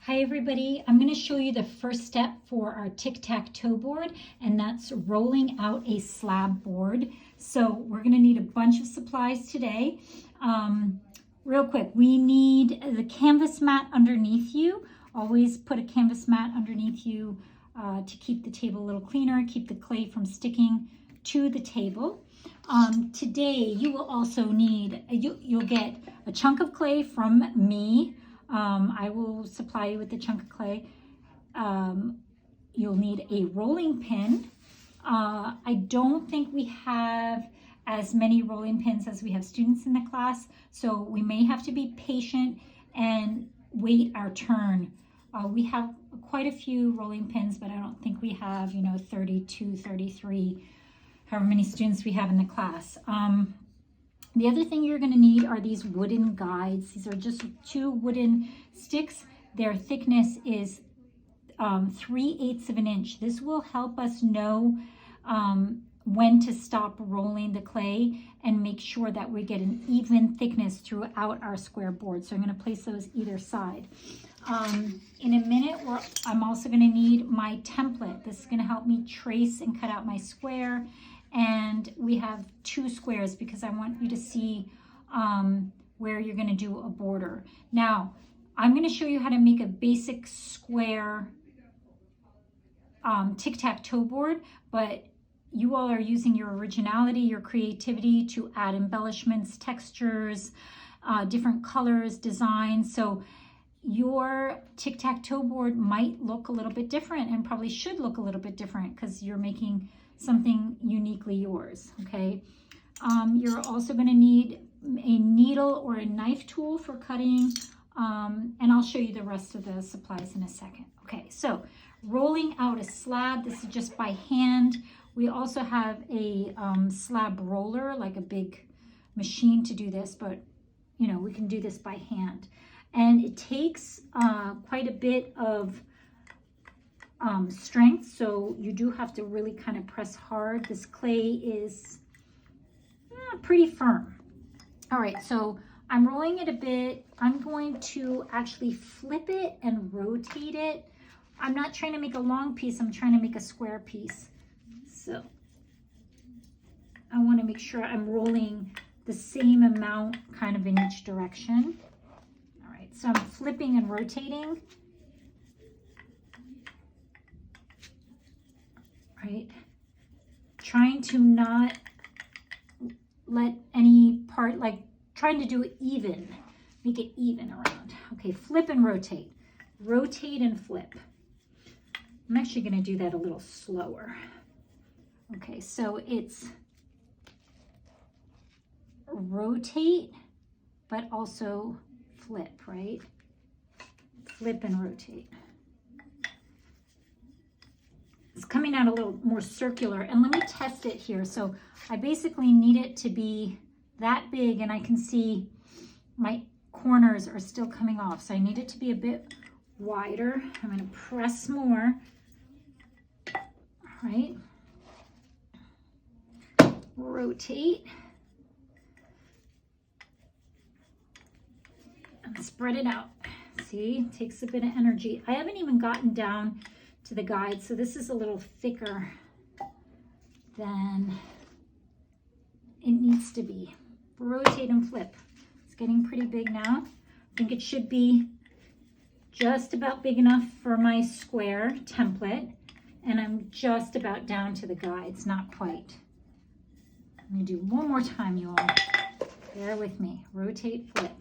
Hi everybody, I'm going to show you the first step for our Tic Tac Toe board, and that's rolling out a slab board. So we're going to need a bunch of supplies today. Real quick, we need the canvas mat underneath you. Always put a canvas mat underneath you to keep the table a little cleaner, keep the clay from sticking to the table. Today you will also need, you'll get a chunk of clay from me. I will supply you with the chunk of clay. You'll need a rolling pin. I don't think we have as many rolling pins as we have students in the class, so we may have to be patient and wait our turn. We have quite a few rolling pins, but I don't think we have, 32, 33, however many students we have in the class. The other thing you're going to need are these wooden guides. These are just 2 wooden sticks. Their thickness is 3/8 of an inch. This will help us know when to stop rolling the clay and make sure that we get an even thickness throughout our square board. So I'm going to place those either side. In a minute, I'm also going to need my template. This is going to help me trace and cut out my square. And we have 2 squares because I want you to see where you're going to do a border. Now, I'm going to show you how to make a basic square tic-tac-toe board, but you all are using your originality, your creativity to add embellishments, textures, different colors, designs. So your tic-tac-toe board might look a little bit different and probably should look a little bit different because you're making something uniquely yours, okay? You're also going to need a needle or a knife tool for cutting, and I'll show you the rest of the supplies in a second. Okay, so rolling out a slab, this is just by hand. We also have a slab roller, like a big machine to do this, but we can do this by hand. And it takes quite a bit of strength, so you do have to really kind of press hard. This clay is pretty firm. All right, so I'm rolling it a bit. I'm going to actually flip it and rotate it. I'm not trying to make a long piece, I'm trying to make a square piece. So I want to make sure I'm rolling the same amount kind of in each direction. All right, so I'm flipping and rotating. Right, trying to not let any part, trying to do it even, make it even around. Okay, flip and rotate and flip. I'm actually going to do that a little slower. Okay, so it's rotate, but also flip, right? Flip and rotate. It's coming out a little more circular, and let me test it here. So I basically need it to be that big, and I can see my corners are still coming off. So I need it to be a bit wider. I'm going to press more. All right. Rotate. And spread it out. See, it takes a bit of energy. I haven't even gotten down to the guide, so this is a little thicker than it needs to be. Rotate and flip. It's getting pretty big now. I think it should be just about big enough for my square template, and I'm just about down to the guides, not quite. I'm going to do one more time, you all. Bear with me. Rotate, flip.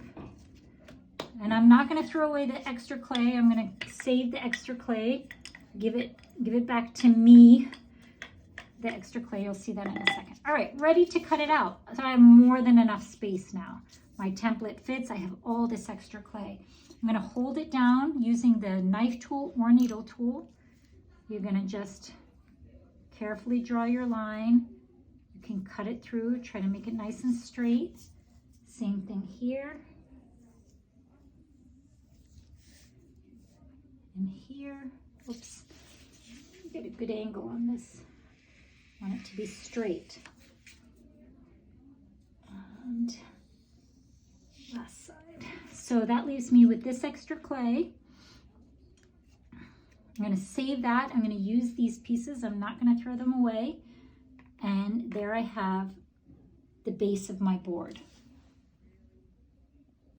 And I'm not going to throw away the extra clay. I'm going to save the extra clay. Give it back to me, the extra clay. You'll see that in a second. All right, ready to cut it out. So I have more than enough space now. My template fits. I have all this extra clay. I'm going to hold it down using the knife tool or needle tool. You're going to just carefully draw your line. You can cut it through, try to make it nice and straight. Same thing here. And here. Oops. Get a good angle on this. I want it to be straight. And last side. So that leaves me with this extra clay. I'm going to save that. I'm going to use these pieces. I'm not going to throw them away. And there I have the base of my board.